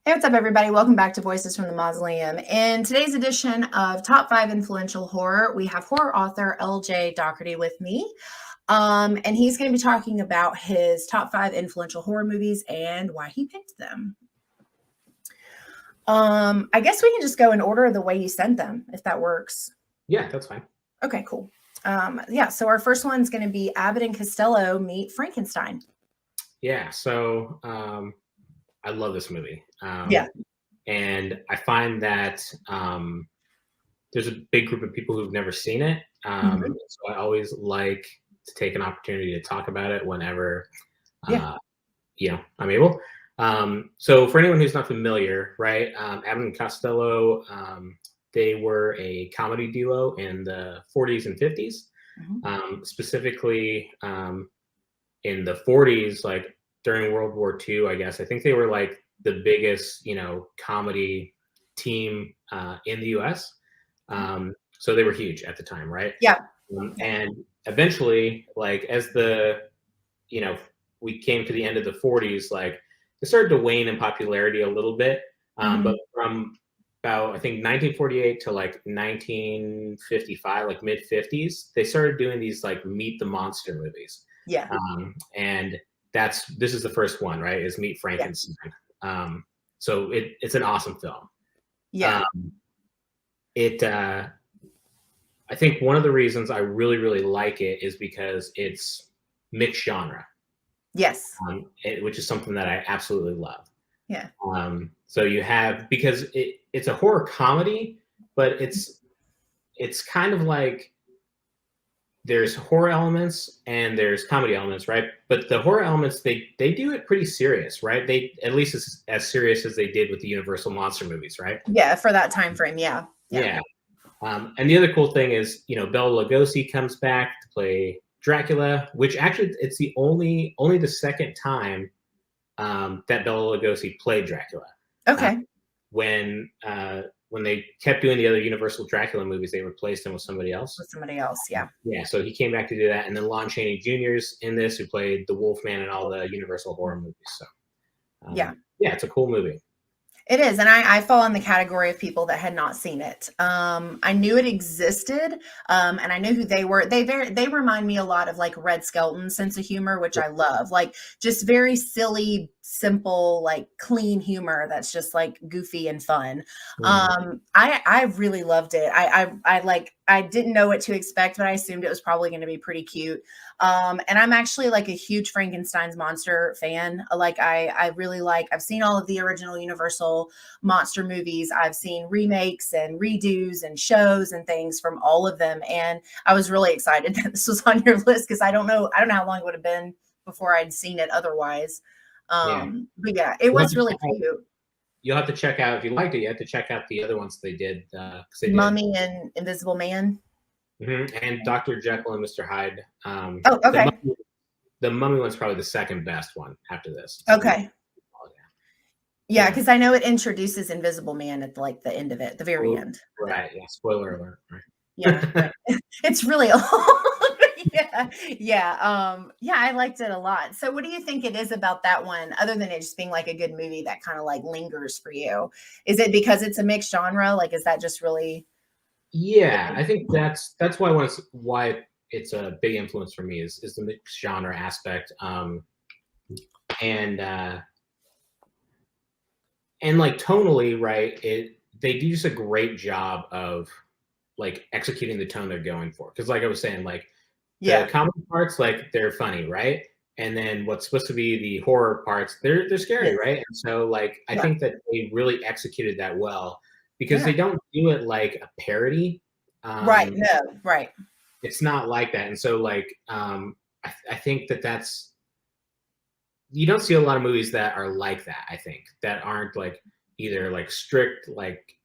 Hey, what's up, everybody? Welcome back to Voices from the Mausoleum. In today's edition of Top 5 Influential Horror, we have horror author L.J. Dougherty with me. And he's going to be talking about his top 5 influential horror movies and why he picked them. I guess we can just go in order of the way you sent them, if that works. Yeah, that's fine. Okay, cool. So our first one's going to be Abbott and Costello meet Frankenstein. Yeah, so I love this movie. Yeah. And I find that there's a big group of people who've never seen it. So I always like to take an opportunity to talk about it whenever, I'm able. So for anyone who's not familiar, right, Abbott and Costello, they were a comedy duo in the 40s and 50s. Specifically in the 40s, like during World War II, I guess. I think they were like the biggest, comedy team in the US. So they were huge at the time, right? Yeah. And eventually, like as we came to the end of the 40s, like it started to wane in popularity a little bit. But from about, I think 1948 to like 1955, like mid 50s, they started doing these like Meet the Monster movies. Yeah. And this is the first one, right? Is Meet Frankenstein. So it's an awesome film. Yeah. I think one of the reasons I really, really like it is because it's mixed genre. Yes. Which is something that I absolutely love. Yeah. So you have, because it's a horror comedy, but it's kind of like there's horror elements and there's comedy elements, right? But the horror elements, they do it pretty serious, right? They at least as serious as they did with the Universal monster movies, right? Yeah, for that time frame, yeah. And the other cool thing is, Bela Lugosi comes back to play Dracula, which actually it's the only the second time that Bela Lugosi played Dracula. Okay. When they kept doing the other Universal Dracula movies, they replaced him with somebody else. Yeah. Yeah, so he came back to do that, and then Lon Chaney Jr.'s in this, who played the Wolfman in all the Universal horror movies. So, yeah, it's a cool movie. It is, and I fall in the category of people that had not seen it. I knew it existed, and I knew who they were. They remind me a lot of like Red Skelton's sense of humor, which I love. Like just very silly, simple, like clean humor that's just like goofy and fun. I really loved it. I didn't know what to expect, but I assumed it was probably going to be pretty cute. And I'm actually like a huge Frankenstein's monster fan. Like I really I've seen all of the original Universal monster movies. I've seen remakes and redos and shows and things from all of them. And I was really excited that this was on your list because I don't know how long it would have been before I'd seen it otherwise. But yeah, it was really cute. You'll have to check out, if you liked it, you have to check out the other ones they did. Mummy and Invisible Man. And Dr. Jekyll and Mr. Hyde. Okay. The Mummy one's probably the second best one after this. Okay. Yeah, because I know it introduces Invisible Man at like the end of it, the very end. Right. Yeah. Spoiler alert. Right. Yeah. It's really old. Yeah. I liked it a lot. So what do you think it is about that one, other than it just being like a good movie that kind of like lingers for you? Is it because it's a mixed genre? Like, is that just really? Yeah, I think that's why it's a big influence for me is the mixed genre aspect. And like tonally, right, they do just a great job of like executing the tone they're going for. Because like I was saying, like the comedy parts, like they're funny, right? And then what's supposed to be the horror parts, they're scary, right? And so like I think that they really executed that well because they don't do it like a parody. Right. No, right. It's not like that. And so like I think that's, you don't see a lot of movies that are like that, I think, that aren't like either like strict like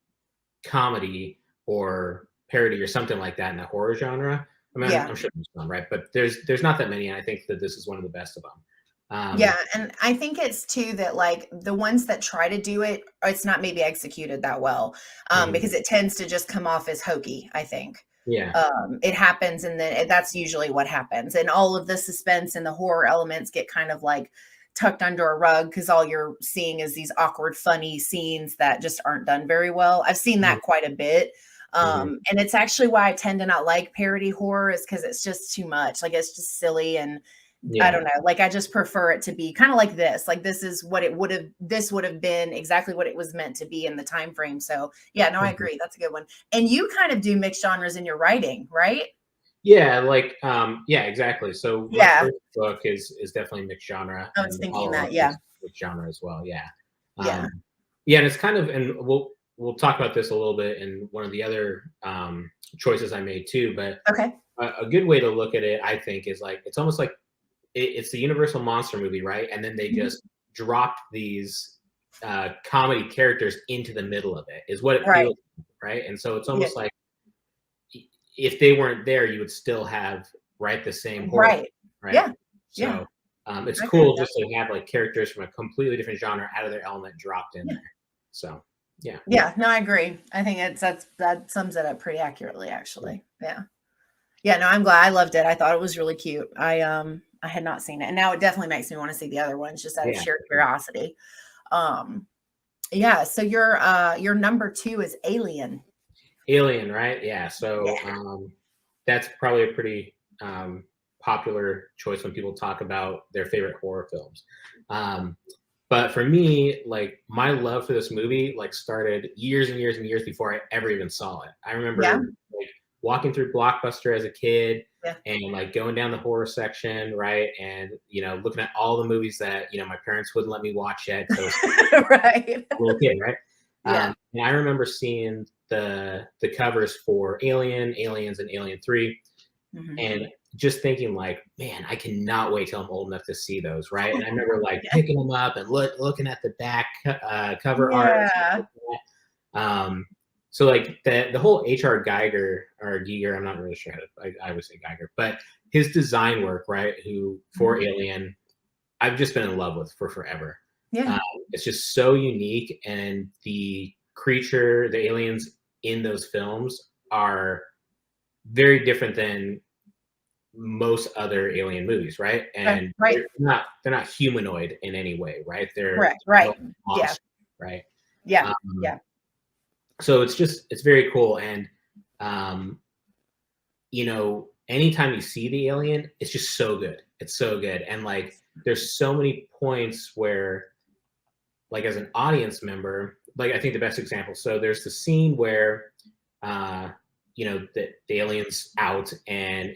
comedy or parody or something like that in the horror genre. I mean, I'm sure there's some, right? But there's not that many, and I think that this is one of the best of them. And I think it's too that like the ones that try to do it, it's not maybe executed that well, because it tends to just come off as hokey, I think. It happens, and then that's usually what happens, and all of the suspense and the horror elements get kind of like tucked under a rug because all you're seeing is these awkward, funny scenes that just aren't done very well. I've seen that quite a bit. Mhm. And it's actually why I tend to not like parody horror, is because it's just too much. Like it's just silly, and I Yeah. don't know. Like I just prefer it to be kind of like this. Like this is what it would have. This would have been exactly what it was meant to be in the time frame. So yeah, no, I Mhm. agree. That's a good one. And you kind of do mixed genres in your writing, right? Yeah, like, yeah, exactly. So my Yeah, first book is definitely mixed genre, I was and the thinking follow-up that. Yeah, is mixed genre as well, yeah. yeah. Yeah, and it's kind of, and we'll talk about this a little bit in one of the other, choices I made too, but Okay. a good way to look at it, I think, is like, it's almost like it's the Universal monster movie, right? And then they Mhm. just dropped these, comedy characters into the middle of it, is what it Right. feels like, right? And so it's Yeah. almost like if they weren't there, you would still have, right, the same horror, Right. right? Yeah. Yeah. So it's I agree with cool that. just to have like characters from a completely different genre out of their element dropped in Yeah. there. So yeah, Yeah. No, I agree. I think that sums it up pretty accurately, yeah, actually. Yeah. Yeah. No, I'm glad. I loved it. I thought it was really cute. I had not seen it, and now it definitely makes me want to see the other ones just out of yeah. sheer curiosity. Um, yeah. So your number two is Alien. Alien, right? Yeah. Yeah. So that's probably a pretty popular choice when people talk about their favorite horror films. Um, but for me, like my love for this movie, like started years and years and years before I ever even saw it. I Yeah. remember like walking through Blockbuster as a kid Yeah. and like going down the horror section, right? And looking at all the movies that my parents wouldn't let me watch yet because I was Right. a little kid, right? Yeah. And I remember seeing the covers for Alien, Aliens, and Alien 3, Mhm. and just thinking like, man, I cannot wait till I'm old enough to see those, right? And I remember like picking them up and looking at the back cover art and stuff Yeah. like that. So like the whole H.R. Geiger or Giger, I'm not really sure how to, I would say Geiger, but his design work, right? Who for Mhm. Alien, I've just been in love with for forever. Yeah. Um, it's just so unique, and the creature, the aliens in those films are very different than most other alien movies, right? Right. And Right. they're not humanoid in any way, right? They're Correct. Right. no Yeah. monster, right? Yeah. Um, Yeah. so it's very cool, and um, anytime you see the alien, it's just so good. It's so good, and like there's so many points where, like as an audience member, like I think the best example. So there's the scene where, uh, the alien's out, and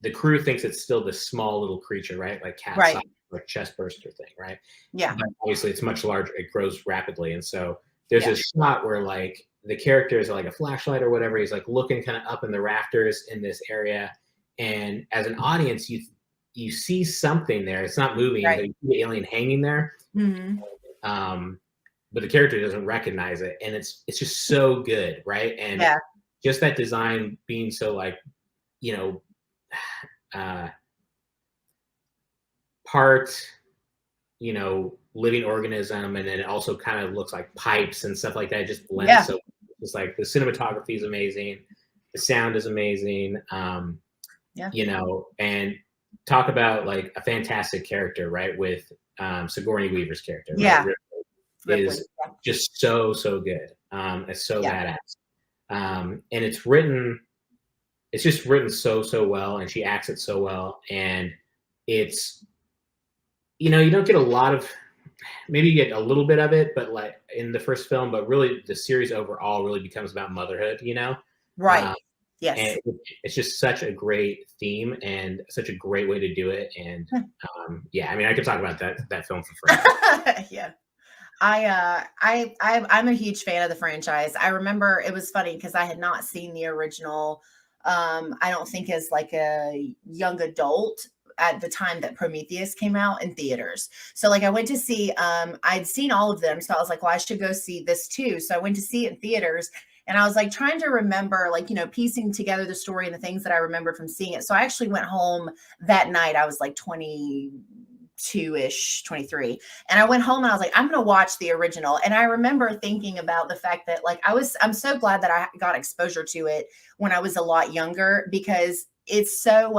the crew thinks it's still this small little creature, right? Like cat size, Right. like chest burster thing, right? Yeah. But obviously it's much larger. It grows rapidly, and so there's Yeah. this shot where like the character is like a flashlight or whatever. He's like looking kind of up in the rafters in this area, and as an audience, you see something there. It's not moving, Right. but you see the alien hanging there. Mhm. Um, but the character doesn't recognize it, and it's just so good, right? And Yeah. just that design being so like, you know, uh, part, living organism, and then it also kind of looks like pipes and stuff like that. It just blends Yeah. so. It's like the cinematography is amazing, the sound is amazing, Yeah. and talk about like a fantastic character, right? With Sigourney Weaver's character, right? Yeah. Ripley. Is just so good. It's so Yeah. badass, and it's just written so well, and she acts it so well, and it's you don't get a lot of, maybe you get a little bit of it, but like in the first film, but really the series overall really becomes about motherhood, Right. um, Yes. and it's just such a great theme and such a great way to do it, and yeah, I mean I could talk about that film for forever. Yeah. I'm a huge fan of the franchise. I remember it was funny because I had not seen the original. I don't think as like a young adult at the time that Prometheus came out in theaters. So like I went to see, I'd seen all of them. So I was like, well, I should go see this too. So I went to see it in theaters, and I was like trying to remember, like, piecing together the story and the things that I remembered from seeing it. So I actually went home that night. I was like 22-ish, 23. And I went home and I was like, I'm going to watch the original. And I remember thinking about the fact that like I'm so glad that I got exposure to it when I was a lot younger, because it's so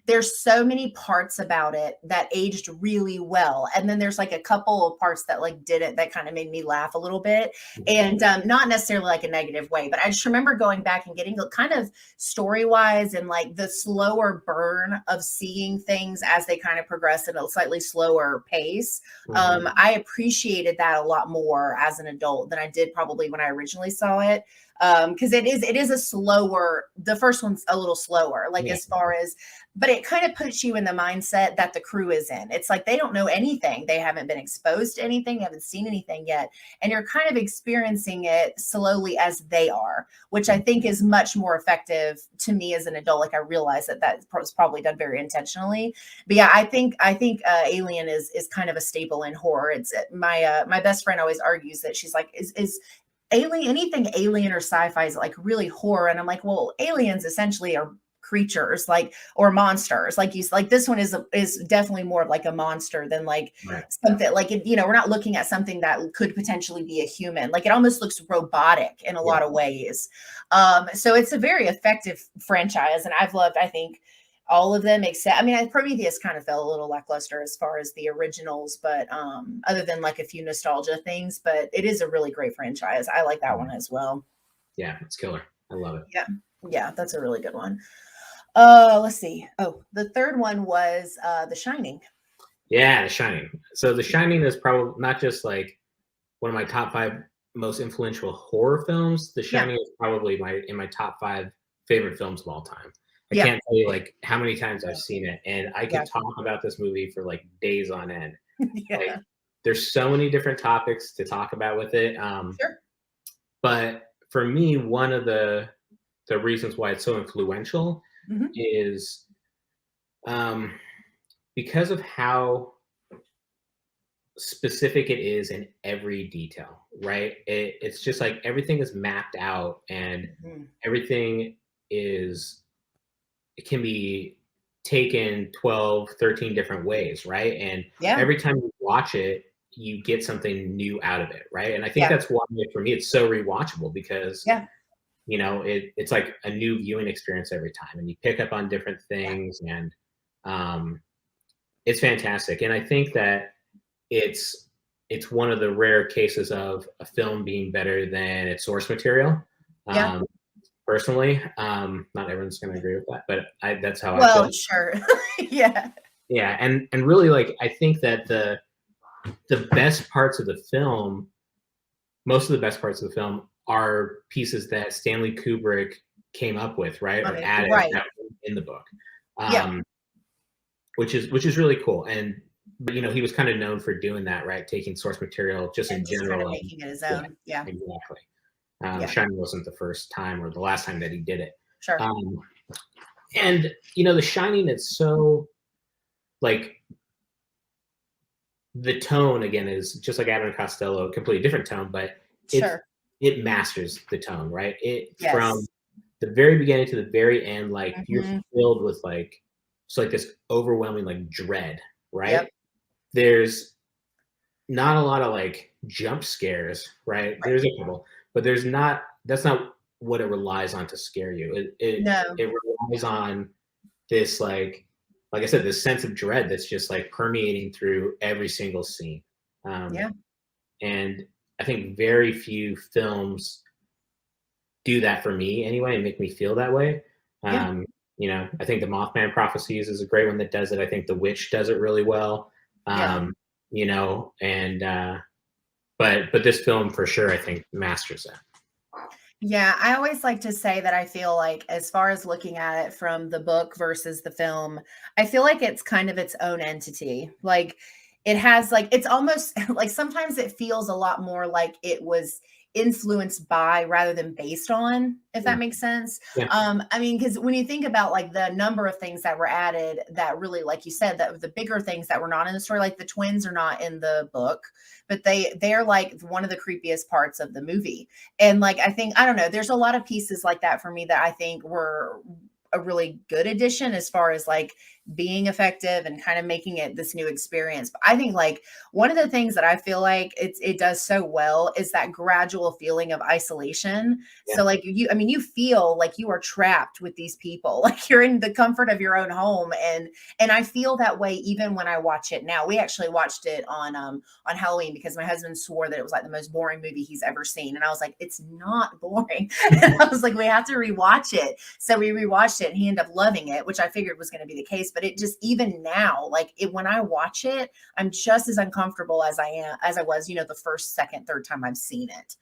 there's so many parts about it that aged really well. And then there's like a couple of parts that like didn't, that kind of made me laugh a little bit. And not necessarily like a negative way, but I just remember going back and getting kind of story wise and like the slower burn of seeing things as they kind of progress at a slightly slower pace. I appreciated that a lot more as an adult than I did probably when I originally saw it. Because it is a slower, the first one's a little slower, like as far as, but it kind of puts you in the mindset that the crew is in. It's like they don't know anything. They haven't been exposed to anything, haven't seen anything yet. And you're kind of experiencing it slowly as they are, which I think is much more effective to me as an adult. Like I realize that was probably done very intentionally. But yeah, I think Alien is kind of a staple in horror. It's my best friend always argues that she's like, is alien, anything alien or sci-fi is like really horror. And I'm like, well, aliens essentially are creatures, like, or monsters. Like like this one is definitely more of like a monster than like something like it, we're not looking at something that could potentially be a human. Like it almost looks robotic in a lot of ways. So it's a very effective franchise. And I've loved, I think, all of them except, I mean, Prometheus kind of fell a little lackluster as far as the originals, but other than like a few nostalgia things, but it is a really great franchise. I like that one as well. Yeah, it's killer. I love it. Yeah, that's a really good one. Let's see. Oh, the third one was The Shining. Yeah, The Shining. So The Shining is probably not just like one of my top 5 most influential horror films. The Shining is probably in my top 5 favorite films of all time. I can't tell you like how many times I've seen it, and I could talk about this movie for like days on end. Like, there's so many different topics to talk about with it. But for me, one of the reasons why it's so influential is because of how specific it is in every detail, right? It's just like everything is mapped out, and everything it can be taken 12, 13 different ways, right? And every time you watch it, you get something new out of it, right? And I think that's why for me it's so rewatchable, because it's like a new viewing experience every time, and you pick up on different things, and it's fantastic. And I think that it's one of the rare cases of a film being better than its source material. Personally, not everyone's going to agree with that, but that's how I feel. Well, sure. Yeah, and really, like, I think that the best parts of the film, most of the best parts of the film, are pieces that Stanley Kubrick came up with, right, or added in the book, which is really cool. But he was kind of known for doing that, right? Taking source material just in general, kind of making it his own. Yeah, exactly. Shining wasn't the first time or the last time that he did it. Sure. And The Shining, it's so like, the tone again is just like Abbott and Costello, a completely different tone, but it masters the tone, right? From the very beginning to the very end, like you're filled with like just like this overwhelming like dread, right? There's not a lot of like jump scares, right? There's a couple, but that's not what it relies on to scare you. It relies on this like I said, this sense of dread that's just like permeating through every single scene. And I think very few films do that for me anyway, and make me feel that way. I think The Mothman Prophecies is a great one that does it. I think The Witch does it really well. But this film for sure, I think, masters that. Yeah, I always like to say that I feel like, as far as looking at it from the book versus the film, I feel like it's kind of its own entity. Like it has like, it's almost like sometimes it feels a lot more like it was influenced by rather than based on, if that makes sense. I mean, because when you think about like the number of things that were added that really, like you said, that the bigger things that were not in the story, like the twins are not in the book, but they're like one of the creepiest parts of the movie. And like, I don't know, there's a lot of pieces like that for me that I think were a really good addition as far as like being effective and kind of making it this new experience. But I think like one of the things that I feel like it does so well is that gradual feeling of isolation. Yeah. So like you, I mean, you feel like you are trapped with these people, like you're in the comfort of your own home. And I feel that way even when I watch it now. We actually watched it on Halloween because my husband swore that it was like the most boring movie he's ever seen. And I was like, it's not boring. And I was like, we have to rewatch it. So we rewatched it and he ended up loving it, which I figured was going to be the case. But it just, even now, like when I watch it, I'm just as uncomfortable as I was, you know, the first, second, third time I've seen it.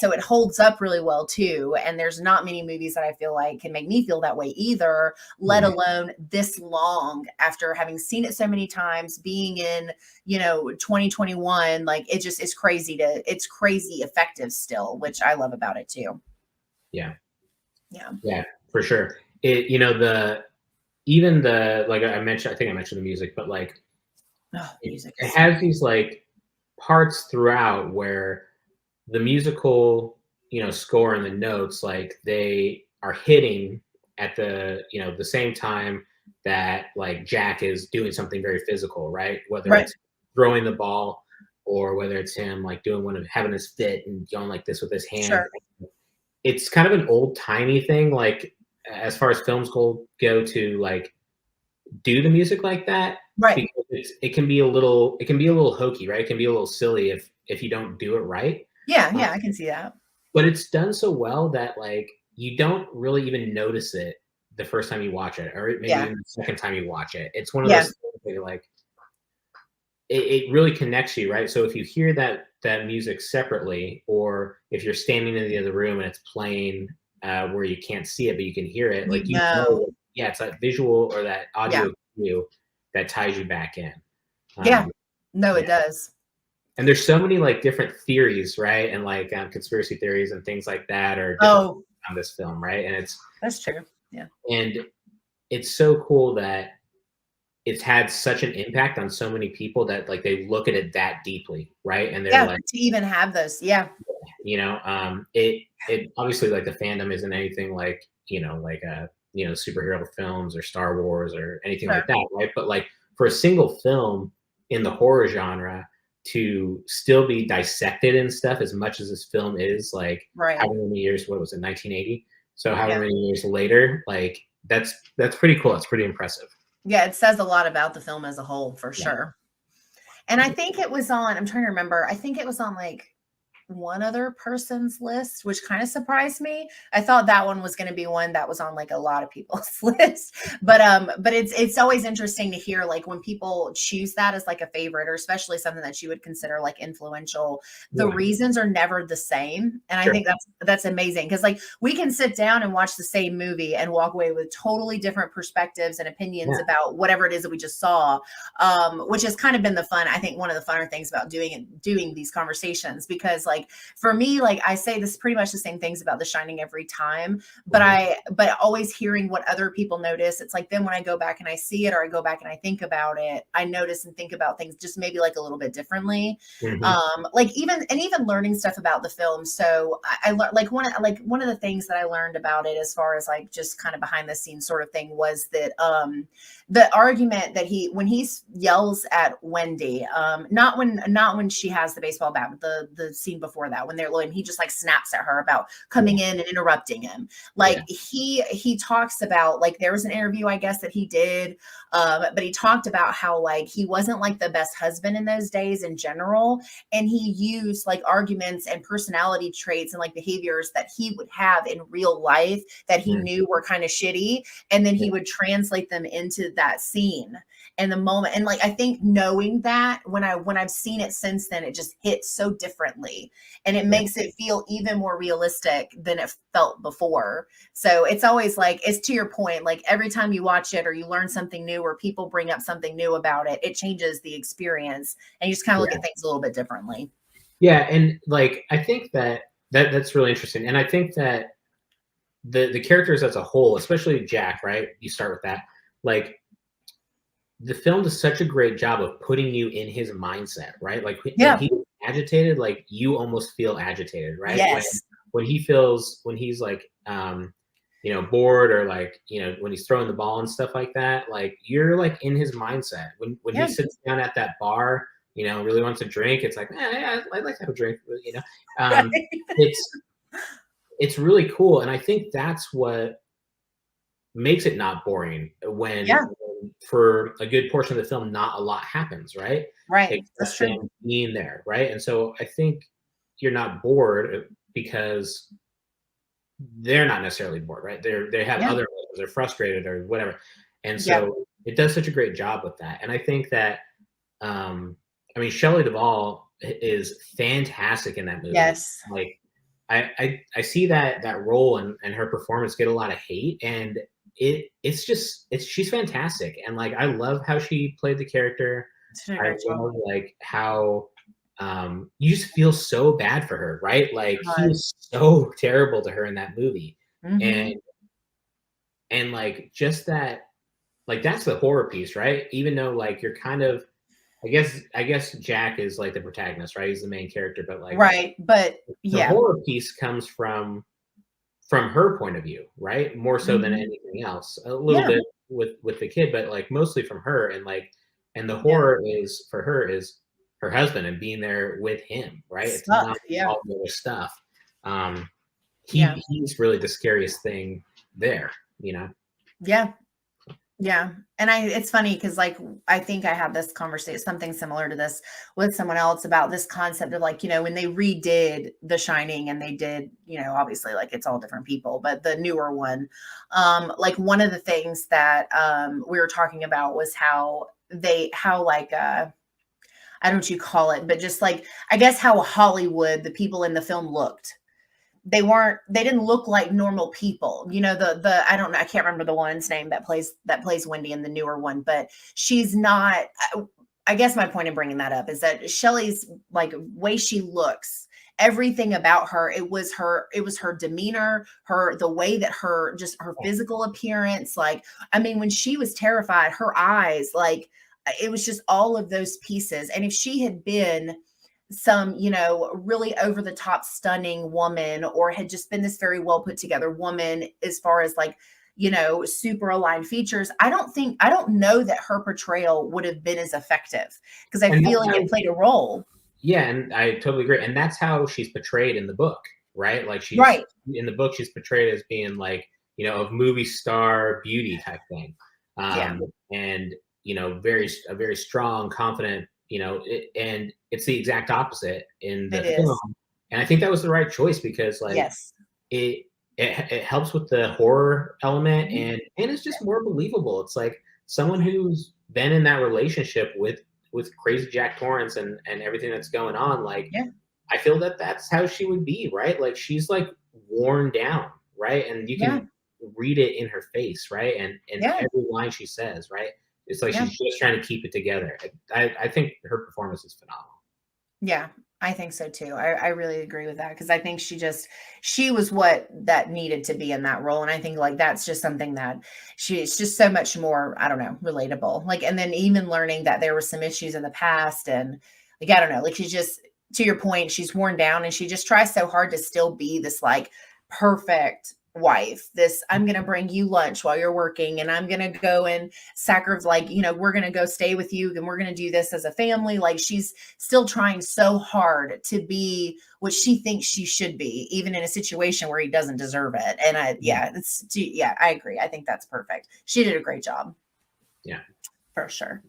So it holds up really well too. And there's not many movies that I feel like can make me feel that way either, let alone this long after having seen it so many times, being in, you know, 2021. Like it just is it's crazy effective still, which I love about it too. Yeah. Yeah. Yeah, for sure. It, you know, even the, like I mentioned, I think I mentioned the music, but like Music it has these like parts throughout where the musical, you know, score and the notes, like they are hitting at the, you know, the same time that like Jack is doing something very physical, right? Whether right. it's throwing the ball or whether it's him like doing one of having his fit and going like this with his hand. Sure. It's kind of an old timey thing, like as far as films go to like do the music like that, Right. because it can be a little hokey, right? It can be a little silly if you don't do it right. Yeah. Yeah. I can see that. But it's done so well that like you don't really even notice it the first time you watch it, or maybe Yeah. even the second time you watch it. It's one of Yeah. those things where you're like, it really connects you, right? So if you hear that music separately, or if you're standing in the other room and it's playing where you can't see it but you can hear it, like you know, yeah, it's that visual or that audio cue that ties you back in. Yeah. No, it does. And there's so many like different theories, right? And like conspiracy theories and things like that are Oh, on this film, right? And that's true. Yeah. and it's so cool that it's had such an impact on so many people that like they look at it that deeply, right? And they're like, to even have those. Yeah. you know, it obviously like the fandom isn't anything like, you know, like you know, superhero films or Star Wars or anything like that, right? But like for a single film in the horror genre to still be dissected and stuff as much as this film is, like however many years, what was it, 1980? So however many years later, like that's pretty cool. It's pretty impressive. Yeah, it says a lot about the film as a whole, for sure. And I think it was on, I'm trying to remember, I think it was on like one other person's list, which kind of surprised me. I thought that one was going to be one that was on like a lot of people's list, but it's always interesting to hear like when people choose that as like a favorite, or especially something that you would consider like influential, the reasons are never the same. And I think that's amazing, because like we can sit down and watch the same movie and walk away with totally different perspectives and opinions about whatever it is that we just saw, which has kind of been the fun. I think one of the funner things about doing these conversations, because like for me, like I say this pretty much the same things about The Shining every time, but but always hearing what other people notice. It's like then when I go back and I see it, or I go back and I think about it, I notice and think about things just maybe like a little bit differently. Like even learning stuff about the film. So I learned like one of the things that I learned about it, as far as like just kind of behind the scenes sort of thing, was that the argument that when he yells at Wendy, not when she has the baseball bat, but the scene before that, when he just like snaps at her about coming in and interrupting him. Like he talks about, like there was an interview I guess that he did, but he talked about how like he wasn't like the best husband in those days in general, and he used like arguments and personality traits and like behaviors that he would have in real life that he knew were kind of shitty, and then he would translate them into that scene and the moment. And like I think knowing that, when I've seen it since then, it just hits so differently, and it makes it feel even more realistic than it felt before. So it's always like, it's to your point, like every time you watch it or you learn something new or people bring up something new about it, it changes the experience, and you just kind of look at things a little bit differently. Yeah, and like I think that's really interesting, and I think that the characters as a whole, especially Jack, right? You start with that, like the film does such a great job of putting you in his mindset, right? Like when he's agitated, like you almost feel agitated, right? Yes. When he's like bored, or like, when he's throwing the ball and stuff like that, like you're like in his mindset. When he Yeah. sits down at that bar, really wants a drink, it's like, yeah, I'd like to have a drink, Right. um, it's it's really cool, and I think that's what makes it not boring Yeah. when for a good portion of the film not a lot happens, right? Right. That's Except true. them being there, right? And so I think you're not bored because they're not necessarily bored, right? They have Yeah. other emotions, they're frustrated or whatever. And Yeah. so it does such a great job with that. And I think that Shelley Duvall is fantastic in that movie. Yes. Like I see that role and her performance get a lot of hate, and she's fantastic, and like I love how she played the character. She did a I great job. love like how you just feel so bad for her, right? Like he God. was so terrible to her in that movie, Mhm. and like just that, like that's the horror piece, right? Even though like you're kind of, I guess Jack is like the protagonist, right? He's the main character, but like Right, but the yeah. horror piece comes from her point of view, right? More so than Mhm. anything else. A little Yeah. bit with the kid, but like mostly from her, and like, and the Yeah. horror is for her is her husband and being there with him, right? It's Stuck. not Yeah. all the other stuff. Um, Yeah. he's really the scariest thing there, you know. Yeah. Yeah. And it's funny because like I think I had this conversation, something similar to this with someone else about this concept of like, when they redid The Shining and they did, obviously like it's all different people, but the newer one, like one of the things that we were talking about was how like I don't know what you call it, but just like I guess how Hollywood, the people in the film looked. They didn't look like normal people. I don't know, I can't remember the woman's name that plays Wendy in the newer one, but she's not. I guess my point in bringing that up is that Shelley's like way she looks, everything about her, it was her demeanor, the way that her physical appearance, like I mean when she was terrified, her eyes, like it was just all of those pieces. And if she had been some, really over the top stunning woman, or had just been this very well put together woman as far as like, super aligned features, I don't know that her portrayal would have been as effective because I And feel that's like how, it played a role. yeah, and I totally agree. And that's how she's portrayed in the book, right? Like she's Right. in the book, she's portrayed as being like, of movie star beauty type thing. Yeah, And a very strong, confident, and it's the exact opposite in it the is. film. And I think that was the right choice because like Yes. it helps with the horror element, Mhm. and it's just more believable. It's like someone who's been in that relationship with crazy Jack Torrance and everything that's going on. Like Yeah. I feel that that's how she would be, right? Like she's like worn down, right? And you Yeah. can read it in her face, right? And Yeah. every line she says, right? It's like Yeah. she's just trying to keep it together. I think her performance is phenomenal. Yeah, I think so too. I really agree with that because I think she was what that needed to be in that role. And I think like that's just something that it's just so much more, I don't know, relatable. Like, and then even learning that there were some issues in the past and like, I don't know, like she's just, to your point, she's worn down and she just tries so hard to still be this like perfect wife. This, I'm going to bring you lunch while you're working and I'm going to go and sacrifice, like, we're going to go stay with you and we're going to do this as a family. Like she's still trying so hard to be what she thinks she should be, even in a situation where he doesn't deserve it. And yeah, I agree. I think that's perfect. She did a great job Yeah. for sure.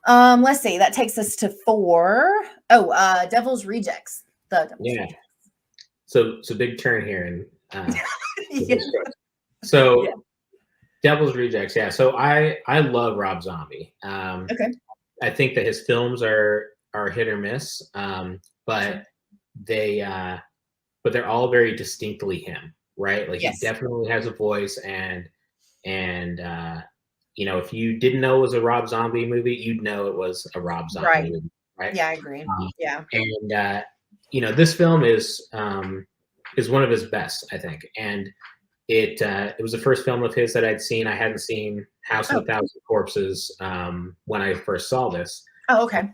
Let's see. That takes us to 4. Oh, Devil's Rejects. The Devil's Yeah. Rejects. So big turn here in Yeah. so Yeah. Devil's Rejects, yeah. So I love Rob Zombie. Okay. I think that his films are hit or miss, but Sure. they but they're all very distinctly him, right? Like he Yes. definitely has a voice, and if you didn't know it was a Rob Zombie movie, you'd know it was a Rob Zombie Right. movie, right? Yeah, I agree. Um, Yeah. and this film is one of his best, I think, and it was the first film of his that I'd seen. I hadn't seen House of Oh. a Thousand Corpses when I first saw this. Oh, okay.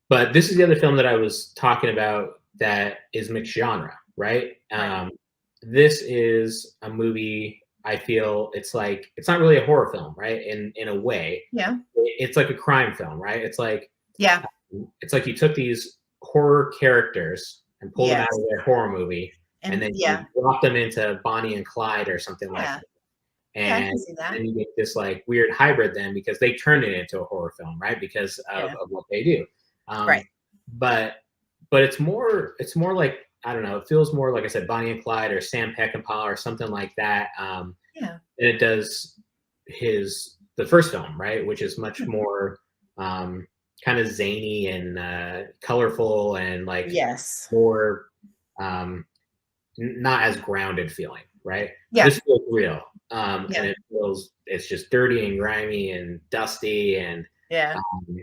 But this is the other film that I was talking about that is mixed genre, right? Right. this is a movie. I feel it's like it's not really a horror film, right? In a way, Yeah. it's like a crime film, right? Yeah. It's like you took these horror characters and pulled them out Yes. of their horror movie, and And then you yeah. dropped them into Bonnie and Clyde or something like Yeah. that. Yeah, I And can see that. then you get this like weird hybrid then because they turned it into a horror film, right? Because Yeah. of what they do. Right. Um, but it's more like I don't know. It feels more like I said, Bonnie and Clyde or Sam Peckinpah or something like that. Yeah. And it does the first film, right, which is much Hmm. more kind of zany and colorful and like Yes. more not as grounded feeling, right? Yeah. This feels real, Yeah. and it's just dirty and grimy and dusty. And Yeah. um,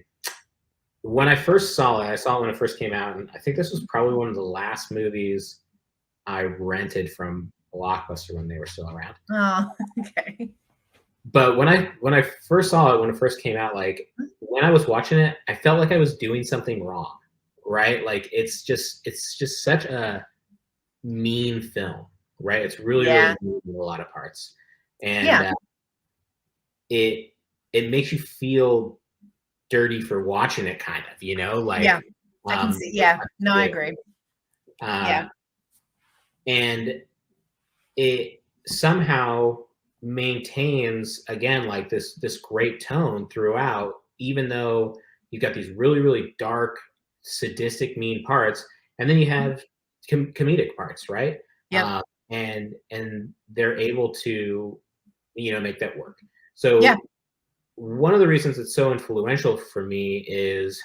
when I first saw it, I saw it when it first came out, and I think this was probably one of the last movies I rented from Blockbuster when they were still around. Oh, okay. But when I first saw it when it first came out, like when I was watching it, I felt like I was doing something wrong, right? Like it's just such a mean film, right? It's really Yeah. really mean in a lot of parts, and Yeah. it it makes you feel dirty for watching it, kind of, Yeah. like I can see. it Yeah. No, I agree. Yeah. uh, and it somehow maintains again like this great tone throughout, even though you've got these really really dark, sadistic, mean parts, and then you Mhm. have comedic parts, right? Yep. And they're able to make that work. Yeah. So one of the reasons it's so influential for me is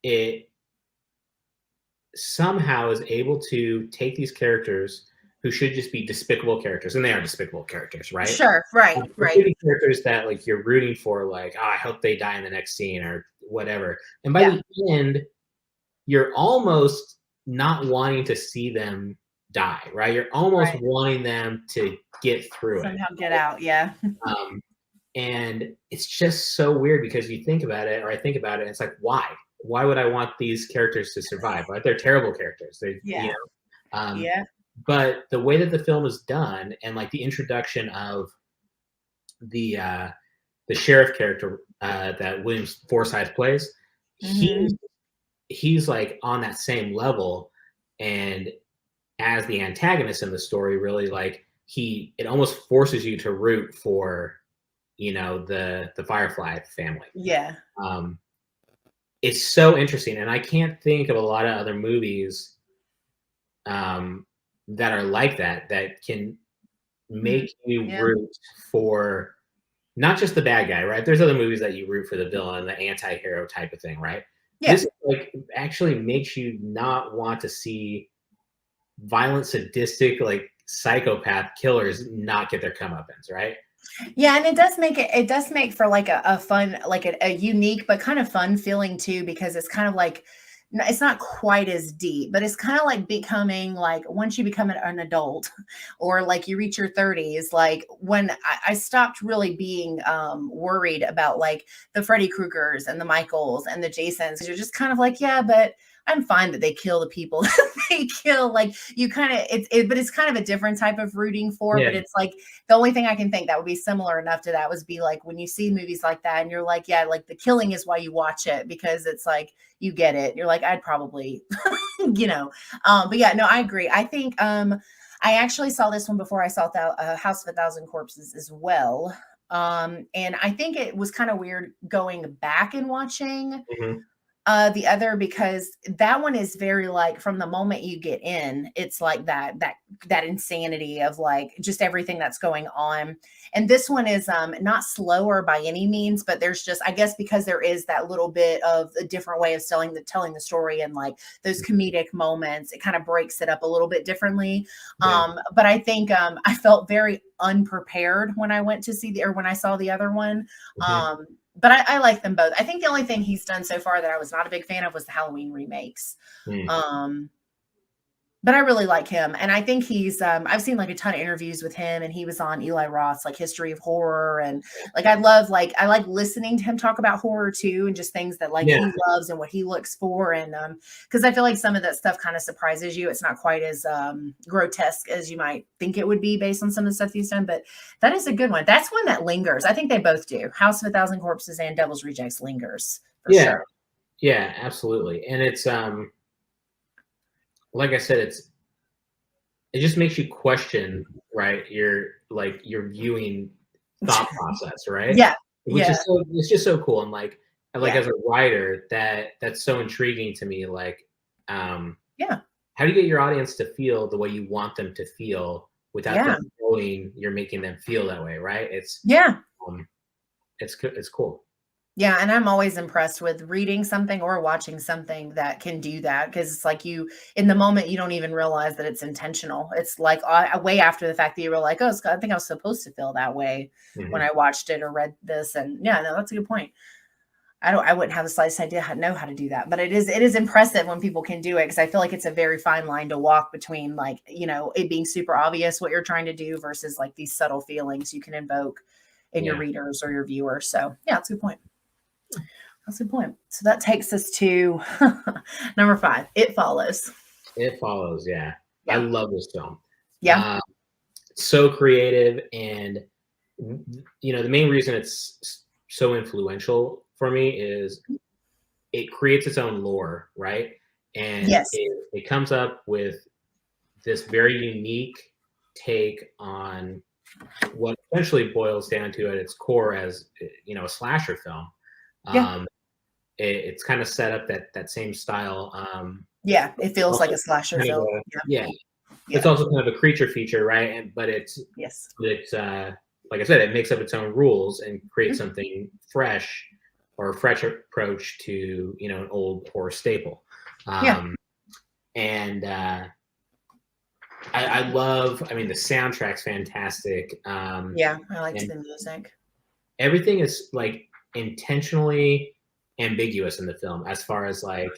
it somehow is able to take these characters who should just be despicable characters, and they are despicable characters, right? Sure. Right. There Right. should be characters that like you're rooting for, like, oh, I hope they die in the next scene or whatever. And by Yeah. the end, you're almost not wanting to see them die, right? You're almost Right. wanting them to get through it. Somehow get out. Yeah. Um, and it's just so weird because you think about it, or I think about it, and it's like, why? Why would I want these characters to survive? Right? They're terrible characters. Yeah. Um, Yeah. but the way that the film is done, and like the introduction of the uh, the sheriff character that William Forsythe plays, Hmm. he's like on that same level, and as the antagonist in the story, really like it almost forces you to root for the Firefly family. Yeah. Um, it's so interesting, and I can't think of a lot of other movies um, that are like that can Mhm. make you Yeah. root for not just the bad guy, right? There's other movies that you root for the villain, the anti-hero type of thing, right? Yeah. This like actually makes you not want to see violent, sadistic, like psychopath killers not get their comeuppance, right? Yeah, and it does make for like a fun, like a unique but kind of fun feeling too, because it's kind of like it's not quite as deep, but it's kind of like becoming like once you become an adult or like you reach your 30s, like when I stopped really being worried about like the Freddy Kruegers and the Michaels and the Jasons. You're just kind of like, yeah, but I'm fine that they kill the people that they kill. Like you kind of but it's kind of a different type of rooting for. Yeah, But it's like the only thing I can think that would be similar enough to that was be like when you see movies like that and you're like, yeah, like the killing is why you watch it because it's like you get it. You're like, I'd probably, you know. But yeah, no, I agree. I think I actually saw this one before I saw House of a Thousand Corpses as well. And I think it was kind of weird going back and watching mhm, the other because that one is very like from the moment you get in, it's like that insanity of like just everything that's going on. And this one is not slower by any means, but there's just I guess because there is that little bit of a different way of telling the story and like those comedic moments, it kind of breaks it up a little bit differently. yeah, But I think I felt very unprepared when I went to see the or when I saw the other one. mhm, But I like them both. I think the only thing he's done so far that I was not a big fan of was the Halloween remakes. mm. Um, But I really like him, and I think he's, I've seen, like, a ton of interviews with him, and he was on Eli Roth's, like, History of Horror, and, like, I like listening to him talk about horror too, and just things that, like, Yeah, he loves and what he looks for, and, because I feel like some of that stuff kinda surprises you. It's not quite as, grotesque as you might think it would be based on some of the stuff he's done, but that is a good one. That's one that lingers. I think they both do. House of a Thousand Corpses and Devil's Rejects lingers, for yeah, sure. yeah, absolutely. And it's like I said, it just makes you question, right? Your viewing thought process, right? Yeah. Which Yeah. is it's just so cool. And like Yeah. as a writer, that's so intriguing to me. Like, Yeah. how do you get your audience to feel the way you want them to feel without Yeah. them knowing you're making them feel that way, right? Yeah. Um, it's cool. Yeah, and I'm always impressed with reading something or watching something that can do that, because it's like you in the moment, you don't even realize that it's intentional. It's like, way after the fact that you were like, "Oh, I think I was supposed to feel that way when Hmm. I watched it or read this," and yeah, no, that's a good point. I wouldn't have the slightest idea how know how to do that, but it is impressive when people can do it, because I feel like it's a very fine line to walk between, like, it being super obvious what you're trying to do versus, like, these subtle feelings you can invoke in your Yeah, readers or your viewers. So, yeah, that's a good point. That's a good point. So that takes us to number 5, It Follows. it follows. Yeah, I Yeah. love this film. Yeah. Uh, so creative, and the main reason it's so influential for me is it creates its own lore, right? And Yes. it comes up with this very unique take on what essentially boils down to at its core as a slasher film. Yeah. um it's kind of set up that same style. Yeah. It It's feels like also a slasher kind of film. a Yeah. yeah it's Yeah. also kind of a creature feature, right? But Yes. it's like I said, it makes up its own rules and creates Mhm. something fresh, or a fresh approach to an old horror staple. Yeah. And I love. I mean, the soundtrack's fantastic, Yeah. I liked and the music. everything is like intentionally ambiguous in the film as far as like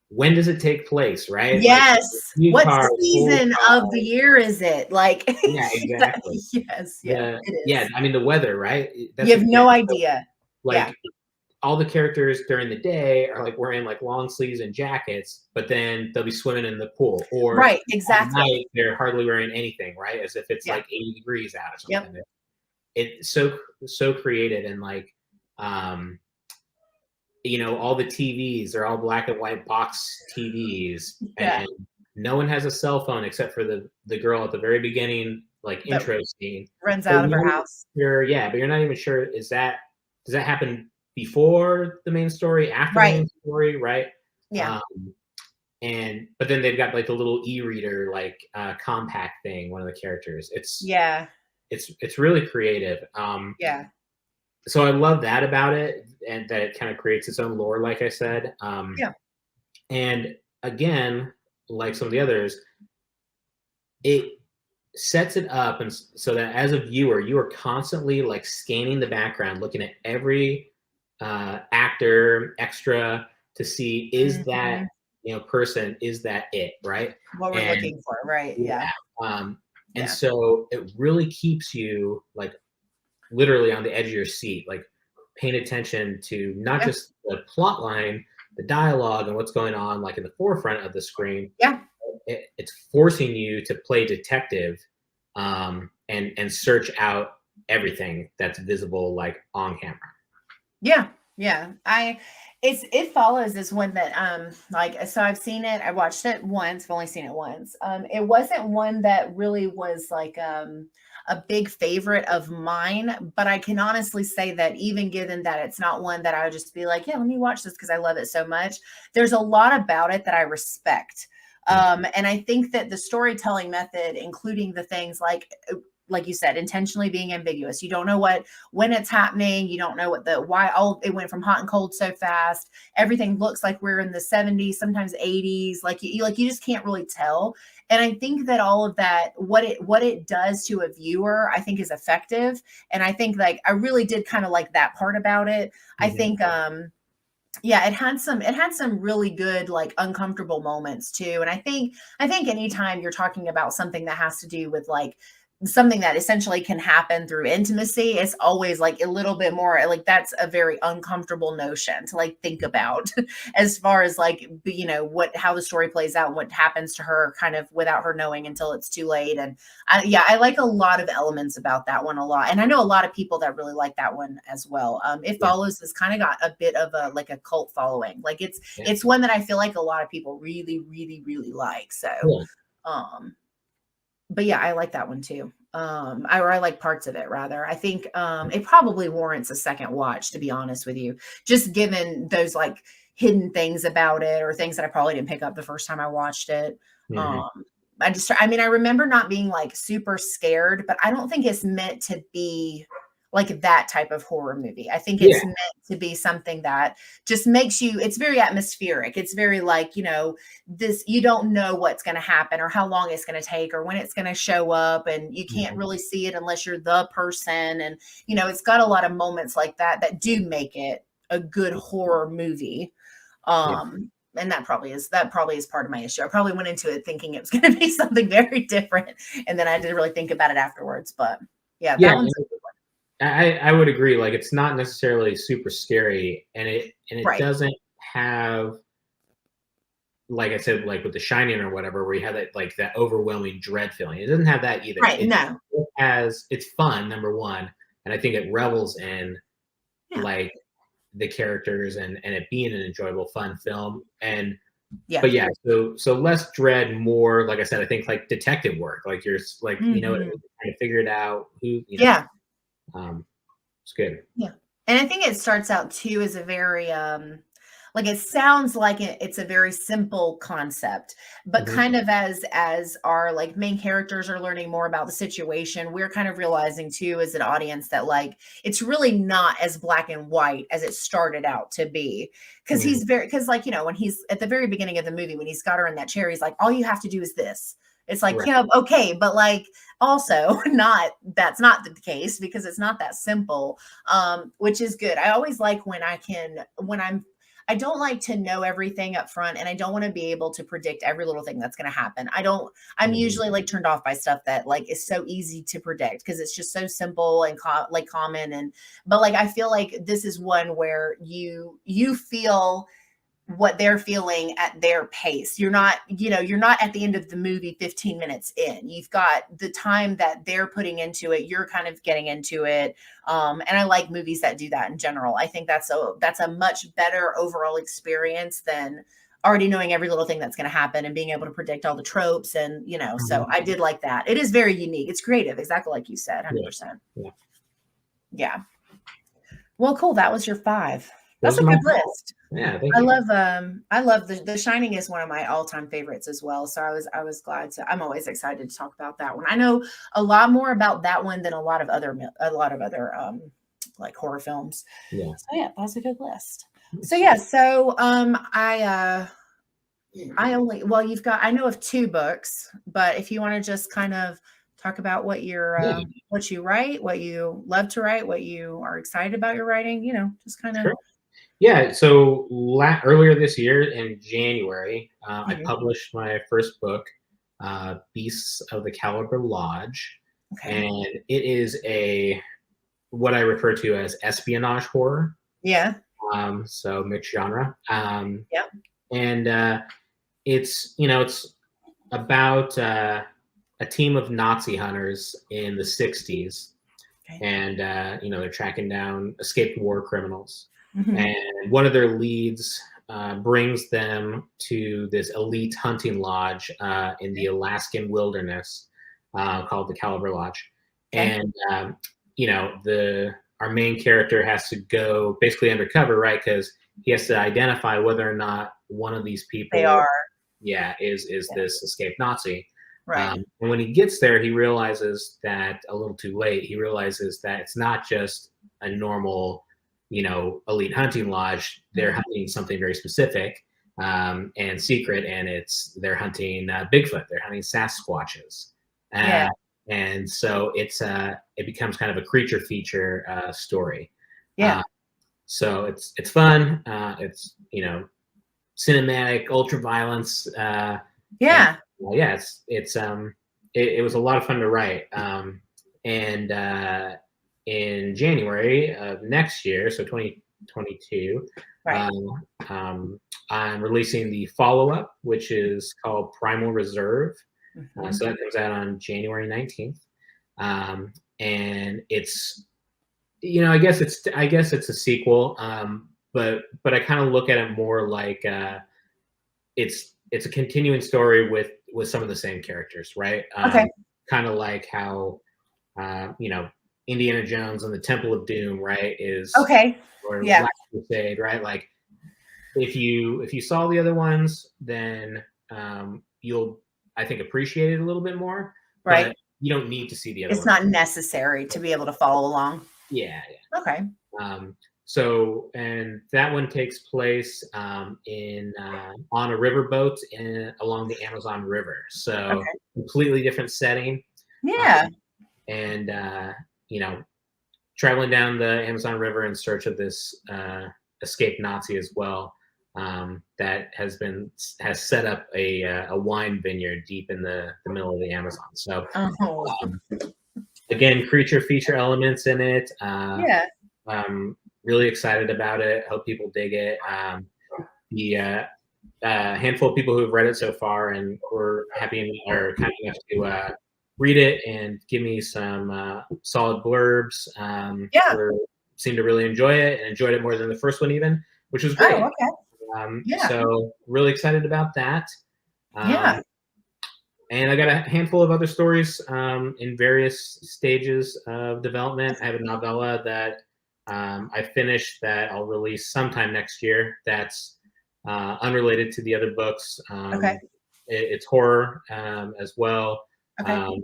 when does it take place, right? Like Yes. new What cars, old season of the cars. year is it? Like, Yeah, exactly. yes. Yeah, The it Yeah, is. I mean the weather, right? You That's have no idea. Yeah. like all the characters during the day are like wearing like long sleeves and jackets, but then they'll be swimming in the pool. Or Right. at Exactly. night they're hardly wearing anything, right? As if it's Yeah. like 80 degrees out or Yep. something. It's so creative, and like um all the TVs are all black and white box TVs, Yeah. and no one has a cell phone except for the girl at the very beginning, like That intro scene. runs But out of her house. yeah, but you're not even sure, does that happen before the main story, after the Right. main story, right? Yeah. Um, and but then they've got like the little e-reader, like compact thing. One of the characters, Yeah. it's really creative. Yeah. So I love that about it, and that it kind of creates its own lore, like I said. Yeah. And again, like some of the others, it sets it up and so that as a viewer, you are constantly like scanning the background, looking at every actor, extra, to see is that Mhm. person, is that it, right? What we're And looking for, right, yeah, yeah, and yeah, so it really keeps you like literally on the edge of your seat, like paying attention to not yeah, just the plot line, the dialogue, and what's going on, like in the forefront of the screen. yeah, It's forcing you to play detective, and search out everything that's visible, like on camera. yeah, yeah, It Follows is one that, like, so I've seen it, I watched it once, I've only seen it once, it wasn't one that really was, like, a big favorite of mine, but I can honestly say that even given that it's not one that I would just be like, "Yeah, let me watch this because I love it so much," there's a lot about it that I respect. And I think that the storytelling method, including the things like you said, intentionally being ambiguous. You don't know when it's happening. You don't know why all it went from hot and cold so fast. Everything looks like we're in the 70s, sometimes 80s. Like you just can't really tell. And I think that all of that, what it does to a viewer, I think is effective. And I think like I really did kind of like that part about it. I Mhm. think Yeah, it had some really good, like, uncomfortable moments too, and I think anytime you're talking about something that has to do with, like, something that essentially can happen through intimacy, it's always, like, a little bit more like, that's a very uncomfortable notion to, like, think about as far as, like, what how the story plays out and what happens to her kind of without her knowing until it's too late, and I like a lot of elements about that one a lot, and I know a lot of people that really like that one as well. It Yeah, Follows has kind of got a bit of a like a cult following. Like yeah, it's one that I feel like a lot of people really, really, really like. So, yeah, um, but yeah, I like that one too. I like parts of it rather. I think it probably warrants a second watch, to be honest with you, just given those like hidden things about it or things that I probably didn't pick up the first time I watched it. hmm Um, I mean, I remember not being like super scared, but I don't think it's meant to be like that type of horror movie. I think yeah, it's meant to be something that just makes you, it's very atmospheric. It's very like, this, you don't know what's going to happen or how long it's going to take or when it's going to show up, and you can't hmm really see it unless you're the person. And it's got a lot of moments like that that do make it a good horror movie. yeah, And that probably is part of my issue. I probably went into it thinking it was going to be something very different, and then I didn't really think about it afterwards. But yeah, yeah. that one's I would agree. Like, it's not necessarily super scary, and it right. doesn't have, like I said, like with The Shining or whatever, where you have that like that overwhelming dread feeling. It doesn't have that either. Right. No. It's fun, number one, and I think it revels in Yeah. like the characters and it being an enjoyable, fun film. And Yeah. but yeah, so less dread, more like I said, I think like detective work. Like you're like Mhm. trying to figure it out. Yeah. It's good. Yeah. And I think it starts out too as a very like it sounds like it's a very simple concept, but hmm kind of as our like main characters are learning more about the situation, we're kind of realizing too as an audience that like it's really not as black and white as it started out to be. hmm Because like, when he's at the very beginning of the movie, when he's got her in that chair, he's like, all you have to do is this. It's like, Right. yeah, okay, but like also not that's not the case because it's not that simple, which is good. I always like I don't like to know everything up front, and I don't want to be able to predict every little thing that's going to happen. I'm hmm usually like turned off by stuff that like is so easy to predict because it's just so simple and like common. But like I feel like this is one where you feel what they're feeling at their pace. You're not at the end of the movie 15 minutes in. You've got the time that they're putting into it. You're kind of getting into it. And I like movies that do that in general. I think that's a much better overall experience than already knowing every little thing that's going to happen and being able to predict all the tropes. And, so hmm I did like that. It is very unique. It's creative, exactly like you said, Yeah. 100%. Yeah. Yeah. Well, cool. That was your five. That's Those a are my good thoughts. list. Yeah. Thank I you. love The Shining is one of my all-time favorites as well. So I was glad to I'm always excited to talk about that one. I know a lot more about that one than a lot of other like horror films. Yeah. So yeah, that's a good list. So yeah, so I only well you've got I know of two books, but if you want to just kind of talk about Yeah. what you write, what you love to write, what you are excited about your writing, just kind of Sure. Yeah, so earlier this year in January, I Mhm. published my first book, Beasts of the Caliber Lodge, Okay. and it is a what I refer to as espionage horror, Yeah. so mixed genre, Yep. and it's about a team of Nazi hunters in the '60s, Okay. and they're tracking down escaped war criminals, Mhm. and one of their leads brings them to this elite hunting lodge in the Alaskan wilderness called the Caliber Lodge, Okay. and the our main character has to go basically undercover, right? Because he has to identify whether or not one of these They people, are. yeah, is Yeah. this escaped Nazi. Right. And when he gets there, he realizes that a little too late. He realizes that it's not just a normal, elite hunting lodge. They're Mhm. hunting something very specific and secret, and they're hunting Bigfoot. They're hunting Sasquatches, Yeah. uh, and so it becomes kind of a creature feature story. Uh, Yeah. So it's fun. It's cinematic, ultra violence, and Yeah. yeah, it was a lot of fun to write. And in January of next year, so 2022, Right. I'm releasing the follow up, which is called Primal Reserve. Hmm. So that comes out on January 19th. And it's I guess it's a sequel, but I kind of look at it more like it's a continuing story with some of the same characters, right? Okay. Kind of like how Indiana Jones and the Temple of Doom, right? Is Okay. or Yeah. Last Crusade, right? Like if you saw the other ones, then you'll I think appreciate it a little bit more, but Right. you don't need to see the other It's ones. not necessary to be able to follow along. Yeah, Okay. and that one takes place in on a riverboat along the Amazon River. So Okay. completely different setting, uh, Yeah. and traveling down the Amazon River in search of this escaped Nazi as well. That has set up a wine vineyard deep in the middle of the Amazon. So Oh. um, again, creature feature elements in it. Yeah. I'm really excited about it. Hope people dig it. The handful of people who have read it so far and were happy or kind enough to read it and give me some solid blurbs. Yeah. Seemed to really enjoy it and enjoyed it more than the first one even, which was Oh, great. okay. Yeah. So really excited about that. Yeah. And I got a handful of other stories in various stages of development. I have a novella that I finished that I'll release sometime next year. That's unrelated to the other books. Okay. It's horror as well. Okay. Um,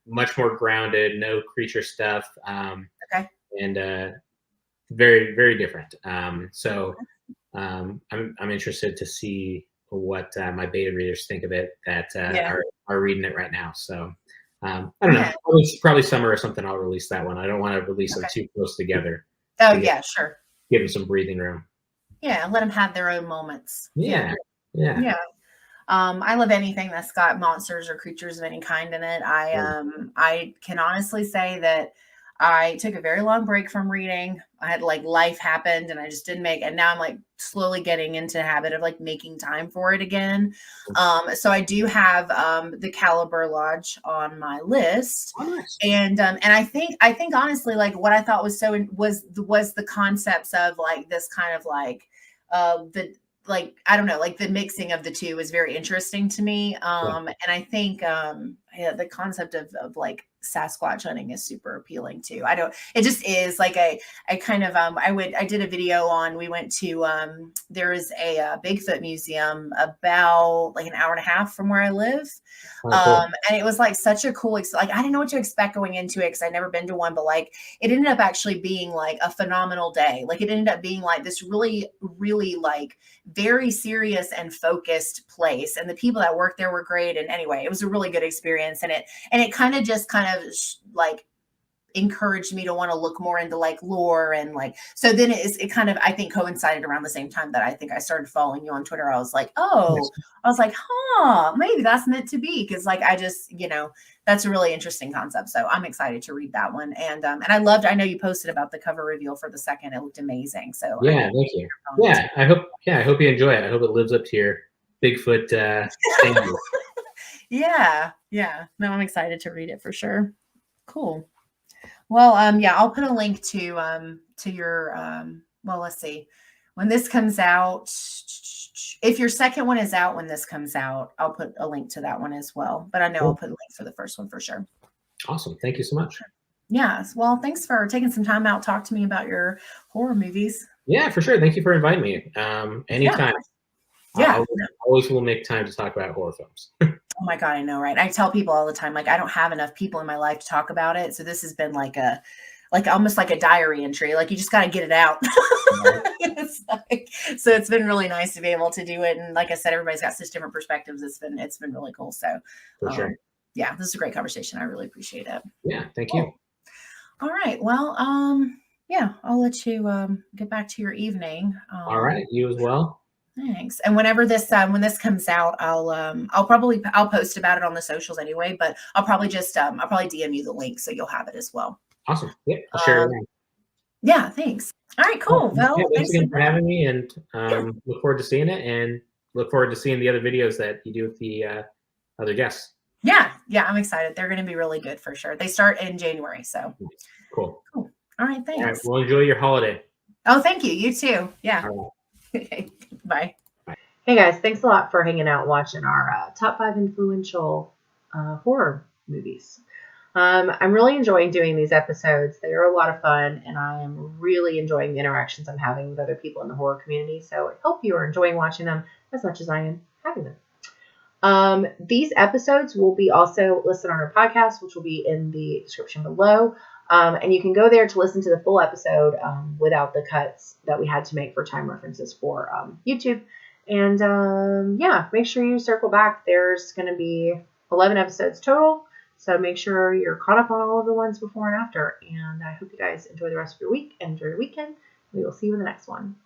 much more grounded, no creature stuff, Okay. and very very different. I'm interested to see what my beta readers think of it that Yeah. are reading it right now. So I don't know. Yeah. Probably summer or something. I'll release that one. I don't want to release them Okay. too close together Oh, to yeah. Sure. give them some breathing room. Yeah. Let them have their own moments. Yeah. Yeah, yeah. Yeah. I love anything that's got monsters or creatures of any kind in it. I can honestly say that I took a very long break from reading. I had like life happened and I just didn't make and now I'm like slowly getting into the habit of like making time for it again. So I do have the Caliber Lodge on my list. Oh, nice. And I think honestly like what I thought was was the concepts of like this kind of like the like I don't know, like the mixing of the two is very interesting to me. Yeah. And I think yeah, the concept of like Sasquatch hunting is super appealing too. I don't it just is like I kind of I did a video on we went to there is a Bigfoot museum about like an hour and a half from where I live. Oh, cool. And it was like such a cool like I didn't know what to expect going into it because I'd never been to one, but like it ended up actually being like a phenomenal day. Like it ended up being like this really, really like very serious and focused place. And the people that worked there were great. And anyway, it was a really good experience. And it kind of just kind of like encouraged me to want to look more into like lore and like so then it kind of I think coincided around the same time that I think I started following you on Twitter. I was like, oh, I was like, huh, maybe that's meant to be because like I just that's a really interesting concept. So I'm excited to read that one. And I know you posted about the cover reveal for the second. It looked amazing. So Yeah, thank you. Yeah, I hope you enjoy it. I hope it lives up to your Bigfoot standard. Yeah. No, I'm excited to read it for sure. Cool. Well, yeah, I'll put a link to your well, let's see. When this comes out, if your second one is out when this comes out, I'll put a link to that one as well. But I know I'll put a link for the first one for sure. Awesome. Thank you so much. Yes. Well, thanks for taking some time out. Talk to me about your horror movies. Yeah, for sure. Thank you for inviting me. Anytime. Yeah. I always will make time to talk about horror films. Oh my God, I know, right? I tell people all the time, like I don't have enough people in my life to talk about it. So this has been like almost like a diary entry. Like you just got to get it out. So it's been really nice to be able to do it. And like I said, everybody's got such different perspectives. It's been really cool. So for sure. Yeah, this is a great conversation. I really appreciate it. Yeah, thank you. All right. Well, Yeah, I'll let you get back to your evening. All right, you as well. Thanks. And whenever this when this comes out, I'll post about it on the socials anyway, but I'll probably DM you the link so you'll have it as well. Awesome. Yeah, I'll share it Um, around. yeah, thanks. All right, Well, cool. yeah, Well, thanks thanks again for again. having me, and Yeah. look forward to seeing it, and look forward to seeing the other videos that you do with the other guests. Yeah, yeah, I'm excited. They're going to be really good for sure. They start in January, so Nice. Cool. cool. All right, All right. thanks. Well, enjoy your holiday. Oh, thank you. You too. Yeah. All Okay. Bye. right. Hey guys, thanks a lot for hanging out and watching our top 5 influential horror movies. I'm really enjoying doing these episodes. They are a lot of fun, and I am really enjoying the interactions I'm having with other people in the horror community. So I hope you are enjoying watching them as much as I am having them. These episodes will be also listed on our podcast, which will be in the description below. And you can go there to listen to the full episode without the cuts that we had to make for time references for YouTube. And yeah, make sure you circle back. There's going to be 11 episodes total. So make sure you're caught up on all of the ones before and after. And I hope you guys enjoy the rest of your week and enjoy your weekend. We will see you in the next one.